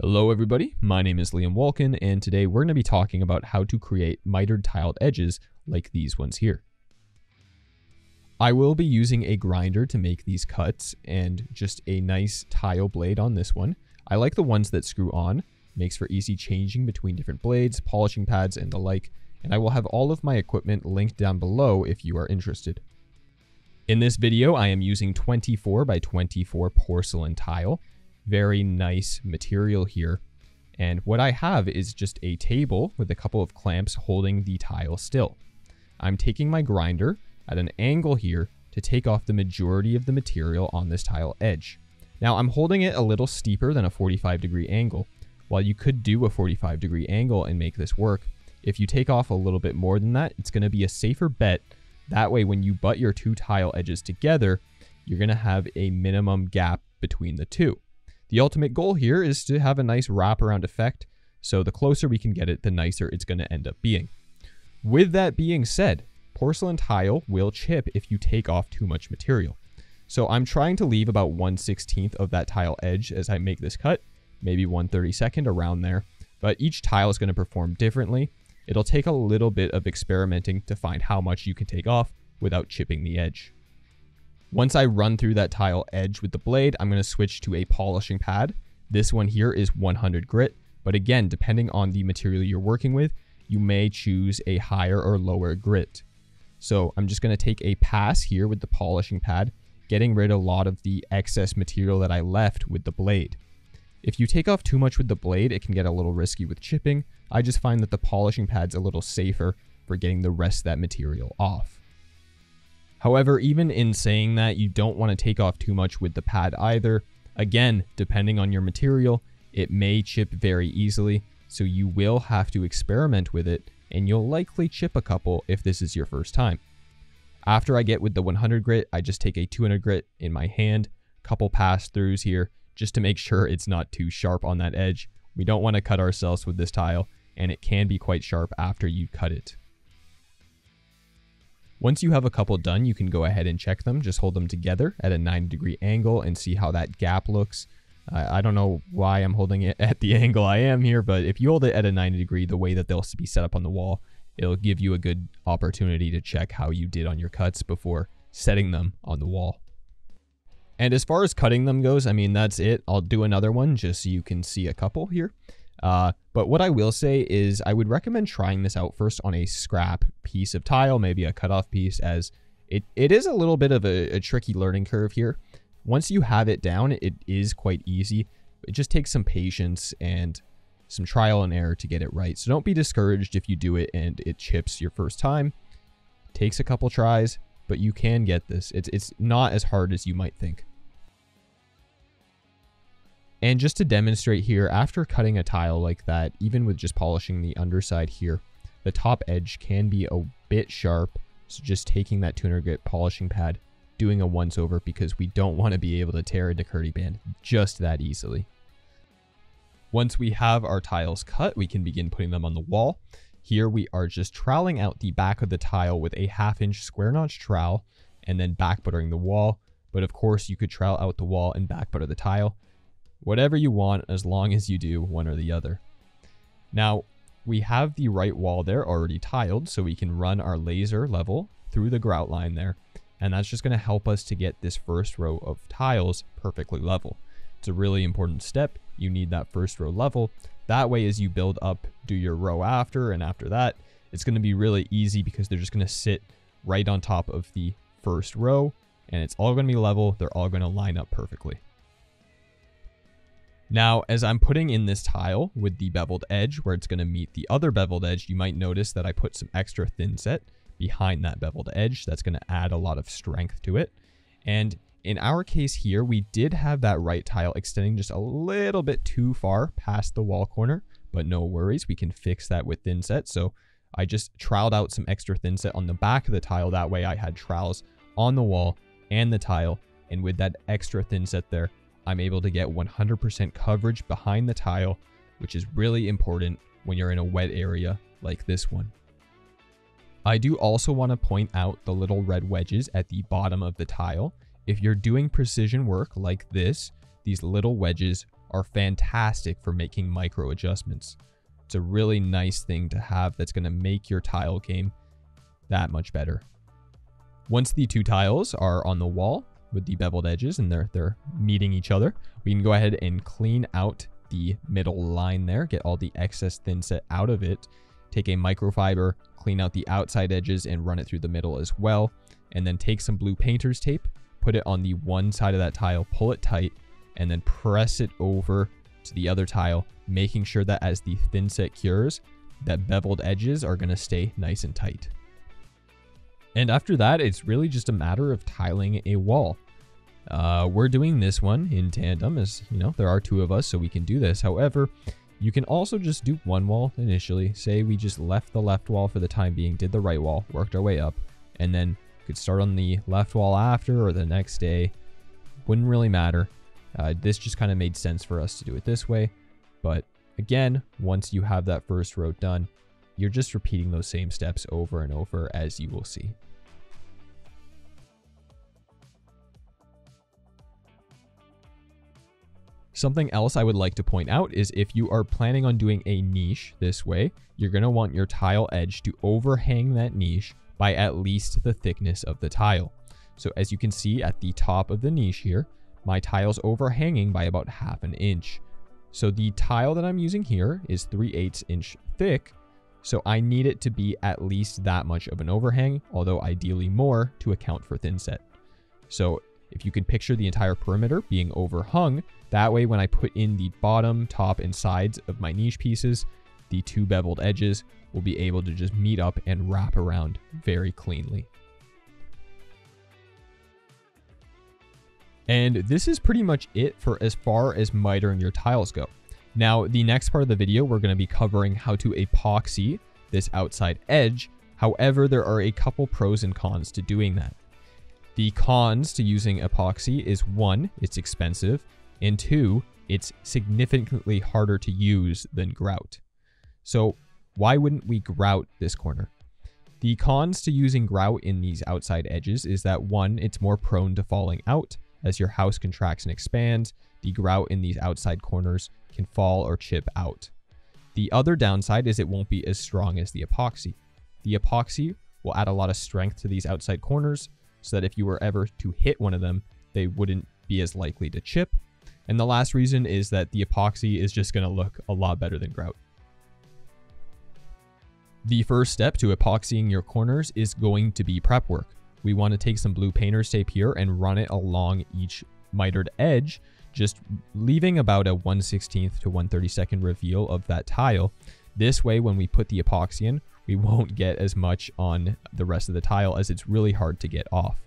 Hello everybody, my name is Liam Walken, and today we're going to be talking about how to create mitered tiled edges like these ones here. I will be using a grinder to make these cuts and just a nice tile blade on this one. I like the ones that screw on, makes for easy changing between different blades, polishing pads, and the like, and I will have all of my equipment linked down below if you are interested. In this video, I am using 24 by 24 porcelain tile. Very nice material here. And what I have is just a table with a couple of clamps holding the tile still. I'm taking my grinder at an angle here to take off the majority of the material on this tile edge. Now I'm holding it a little steeper than a 45-degree angle. While you could do a 45-degree angle and make this work, if you take off a little bit more than that, it's going to be a safer bet. That way, when you butt your two tile edges together, you're going to have a minimum gap between the two. The ultimate goal here is to have a nice wraparound effect, so the closer we can get it, the nicer it's going to end up being. With that being said, porcelain tile will chip if you take off too much material. So I'm trying to leave about 1/16 of that tile edge as I make this cut, maybe 1/32 around there, but each tile is going to perform differently. It'll take a little bit of experimenting to find how much you can take off without chipping the edge. Once I run through that tile edge with the blade, I'm going to switch to a polishing pad. This one here is 100 grit, but again, depending on the material you're working with, you may choose a higher or lower grit. So I'm just going to take a pass here with the polishing pad, getting rid of a lot of the excess material that I left with the blade. If you take off too much with the blade, it can get a little risky with chipping. I just find that the polishing pad's a little safer for getting the rest of that material off. However, even in saying that, you don't want to take off too much with the pad either. Again, depending on your material, it may chip very easily, so you will have to experiment with it, and you'll likely chip a couple if this is your first time. After I get with the 100 grit, I just take a 200 grit in my hand, couple pass-throughs here, just to make sure it's not too sharp on that edge. We don't want to cut ourselves with this tile, and it can be quite sharp after you cut it. Once you have a couple done, you can go ahead and check them. Just hold them together at a 90-degree angle and see how that gap looks. I don't know why I'm holding it at the angle I am here, but if you hold it at a 90-degree, the way that they'll be set up on the wall, it'll give you a good opportunity to check how you did on your cuts before setting them on the wall. And as far as cutting them goes, I mean, that's it. I'll do another one just so you can see a couple here. But what I will say is I would recommend trying this out first on a scrap piece of tile, maybe a cutoff piece, as it is a little bit of a tricky learning curve here. Once you have it down, it is quite easy. It just takes some patience and some trial and error to get it right. So don't be discouraged if you do it and it chips your first time. It takes a couple tries, but you can get this. It's not as hard as you might think. And just to demonstrate here, after cutting a tile like that, even with just polishing the underside here, the top edge can be a bit sharp. So just taking that 200 grit polishing pad, doing a once over, because we don't want to be able to tear into Curdy Band just that easily. Once we have our tiles cut, we can begin putting them on the wall. Here we are just troweling out the back of the tile with a 1/2-inch square notch trowel and then back buttering the wall. But of course you could trowel out the wall and back butter the tile. Whatever you want, as long as you do one or the other. Now, we have the right wall there already tiled, so we can run our laser level through the grout line there, and that's just going to help us to get this first row of tiles perfectly level. It's a really important step. You need that first row level. That way, as you build up, do your row after, and after that, it's going to be really easy because they're just going to sit right on top of the first row, and it's all going to be level. They're all going to line up perfectly. Now, as I'm putting in this tile with the beveled edge where it's going to meet the other beveled edge, you might notice that I put some extra thin set behind that beveled edge. That's going to add a lot of strength to it. And in our case here, we did have that right tile extending just a little bit too far past the wall corner, but no worries, we can fix that with thin set. So I just troweled out some extra thin set on the back of the tile. That way I had trowels on the wall and the tile. And with that extra thin set there, I'm able to get 100% coverage behind the tile, which is really important when you're in a wet area like this one. I do also want to point out the little red wedges at the bottom of the tile. If you're doing precision work like this, these little wedges are fantastic for making micro adjustments. It's a really nice thing to have that's going to make your tile game that much better. Once the two tiles are on the wall with the beveled edges and they're meeting each other, we can go ahead and clean out the middle line there, get all the excess thin set out of it, take a microfiber, clean out the outside edges and run it through the middle as well, and then take some blue painter's tape, put it on the one side of that tile, pull it tight, and then press it over to the other tile, making sure that as the thin set cures, that beveled edges are going to stay nice and tight. And after that, it's really just a matter of tiling a wall. We're doing this one in tandem, as you know, there are two of us, so we can do this. However, you can also just do one wall initially. Say we just left the left wall for the time being, did the right wall, worked our way up, and then could start on the left wall after or the next day. Wouldn't really matter. This just kind of made sense for us to do it this way. But again, once you have that first row done, you're just repeating those same steps over and over, as you will see. Something else I would like to point out is if you are planning on doing a niche this way, you're going to want your tile edge to overhang that niche by at least the thickness of the tile. So as you can see at the top of the niche here, my tile's overhanging by about 1/2 inch. So the tile that I'm using here is 3/8 inch thick. So I need it to be at least that much of an overhang, although ideally more to account for thin set. So if you can picture the entire perimeter being overhung, that way when I put in the bottom, top, and sides of my niche pieces, the two beveled edges will be able to just meet up and wrap around very cleanly. And this is pretty much it for as far as mitering your tiles go. Now, the next part of the video, we're going to be covering how to epoxy this outside edge. However, there are a couple pros and cons to doing that. The cons to using epoxy is 1, it's expensive, and 2, it's significantly harder to use than grout. So why wouldn't we grout this corner? The cons to using grout in these outside edges is that 1, it's more prone to falling out. As your house contracts and expands, the grout in these outside corners can fall or chip out. The other downside is it won't be as strong as the epoxy. The epoxy will add a lot of strength to these outside corners so that if you were ever to hit one of them, they wouldn't be as likely to chip. And the last reason is that the epoxy is just going to look a lot better than grout. The first step to epoxying your corners is going to be prep work. We want to take some blue painter's tape here and run it along each mitered edge, just leaving about a 1/16 to 1/32 reveal of that tile. This way, when we put the epoxy in, we won't get as much on the rest of the tile as it's really hard to get off.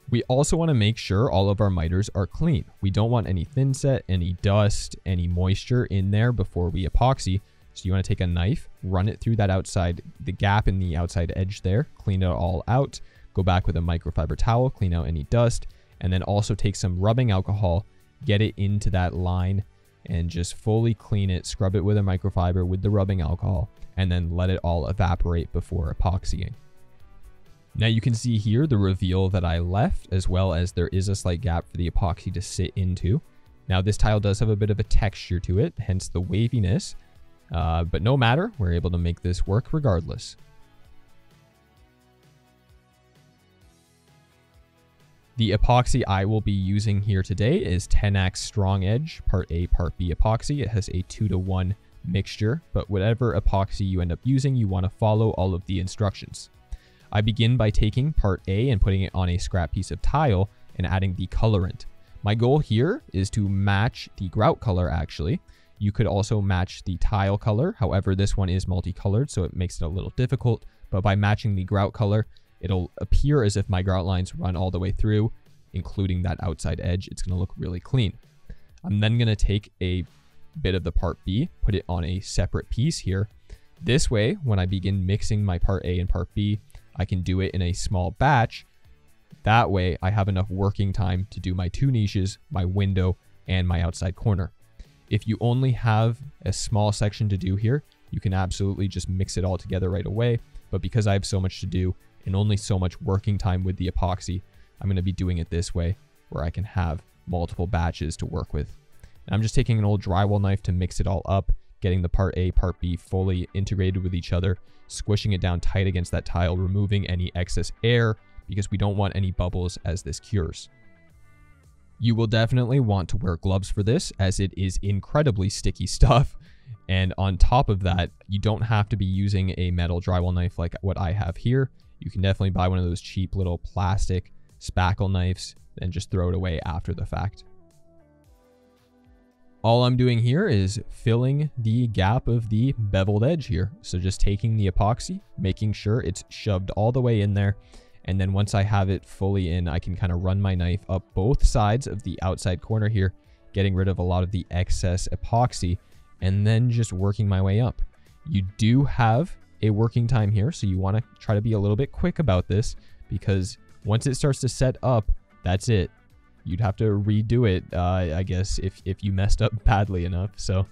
We also want to make sure all of our miters are clean. We don't want any thin set, any dust, any moisture in there before we epoxy. So you want to take a knife, run it through that outside, the gap in the outside edge there, clean it all out, go back with a microfiber towel, clean out any dust, and then also take some rubbing alcohol, get it into that line, and just fully clean it, scrub it with a microfiber with the rubbing alcohol, and then let it all evaporate before epoxying. Now you can see here the reveal that I left, as well as there is a slight gap for the epoxy to sit into. Now this tile does have a bit of a texture to it, hence the waviness. But no matter, we're able to make this work regardless. The epoxy I will be using here today is Tenax Strong Edge Part A, Part B epoxy. It has a 2-to-1 mixture, but whatever epoxy you end up using, you want to follow all of the instructions. I begin by taking Part A and putting it on a scrap piece of tile and adding the colorant. My goal here is to match the grout color actually. You could also match the tile color. However, this one is multicolored, so it makes it a little difficult. But by matching the grout color, it'll appear as if my grout lines run all the way through, including that outside edge. It's going to look really clean. I'm then going to take a bit of the Part B, put it on a separate piece here. This way, when I begin mixing my Part A and Part B, I can do it in a small batch. That way, I have enough working time to do my 2 niches, my window, and my outside corner. If you only have a small section to do here, you can absolutely just mix it all together right away. But because I have so much to do and only so much working time with the epoxy, I'm going to be doing it this way where I can have multiple batches to work with. I'm just taking an old drywall knife to mix it all up, getting the part A, part B fully integrated with each other, squishing it down tight against that tile, removing any excess air because we don't want any bubbles as this cures. You will definitely want to wear gloves for this, as it is incredibly sticky stuff. And on top of that, you don't have to be using a metal drywall knife like what I have here. You can definitely buy one of those cheap little plastic spackle knives and just throw it away after the fact. All I'm doing here is filling the gap of the beveled edge here. So just taking the epoxy, making sure it's shoved all the way in there. And then once I have it fully in, I can kind of run my knife up both sides of the outside corner here, getting rid of a lot of the excess epoxy, and then just working my way up. You do have a working time here, so you want to try to be a little bit quick about this, because once it starts to set up, that's it. You'd have to redo it, I guess, if you messed up badly enough. So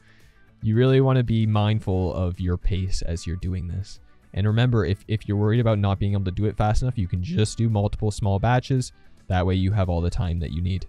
you really want to be mindful of your pace as you're doing this. And remember, if you're worried about not being able to do it fast enough, you can just do multiple small batches. That way you have all the time that you need.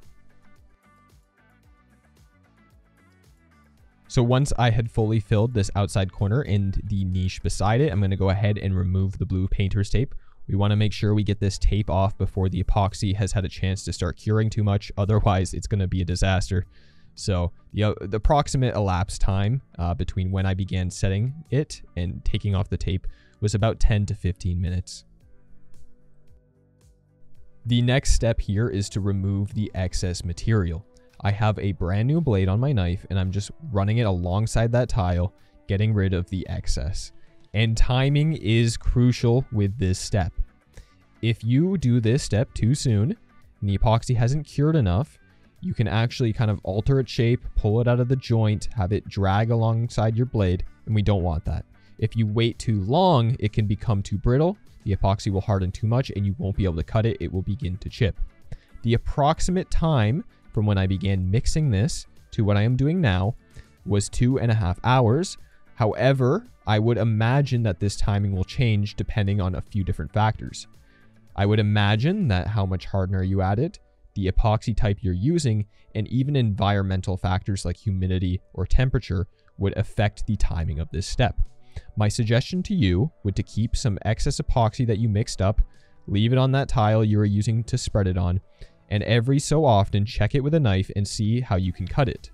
So once I had fully filled this outside corner and the niche beside it, I'm going to go ahead and remove the blue painter's tape. We want to make sure we get this tape off before the epoxy has had a chance to start curing too much. Otherwise, it's going to be a disaster. So the approximate elapsed time between when I began setting it and taking off the tape was about 10 to 15 minutes. The next step here is to remove the excess material. I have a brand new blade on my knife and I'm just running it alongside that tile, getting rid of the excess. And timing is crucial with this step. If you do this step too soon and the epoxy hasn't cured enough, you can actually kind of alter its shape, pull it out of the joint, have it drag alongside your blade, and we don't want that. If you wait too long, it can become too brittle, the epoxy will harden too much, and you won't be able to cut it, it will begin to chip. The approximate time from when I began mixing this to what I am doing now was 2.5 hours. However, I would imagine that this timing will change depending on a few different factors. I would imagine that how much hardener you added, the epoxy type you're using, and even environmental factors like humidity or temperature would affect the timing of this step. My suggestion to you would to keep some excess epoxy that you mixed up, leave it on that tile you are using to spread it on, and every so often check it with a knife and see how you can cut it.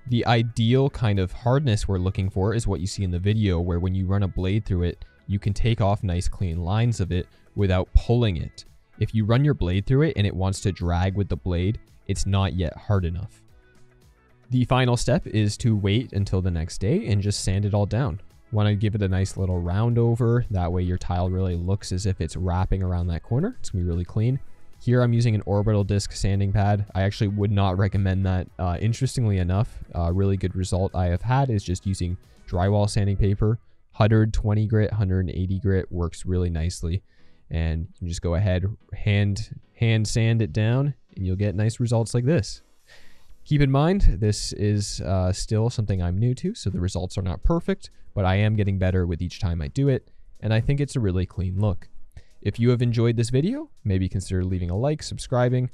The ideal kind of hardness we're looking for is what you see in the video, where when you run a blade through it, you can take off nice clean lines of it without pulling it. If you run your blade through it and it wants to drag with the blade, it's not yet hard enough. The final step is to wait until the next day and just sand it all down. Want to give it a nice little round over, that way your tile really looks as if it's wrapping around that corner. It's going to be really clean. Here I'm using an orbital disc sanding pad. I actually would not recommend that. Interestingly enough, a really good result I have had is just using drywall sanding paper. 120 grit, 180 grit works really nicely. And you can just go ahead, hand sand it down, and you'll get nice results like this. Keep in mind, this is still something I'm new to, so the results are not perfect, but I am getting better with each time I do it, and I think it's a really clean look. If you have enjoyed this video, maybe consider leaving a like, subscribing,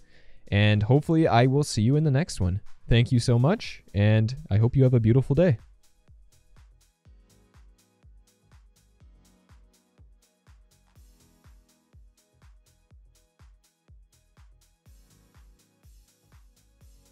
and hopefully I will see you in the next one. Thank you so much, and I hope you have a beautiful day.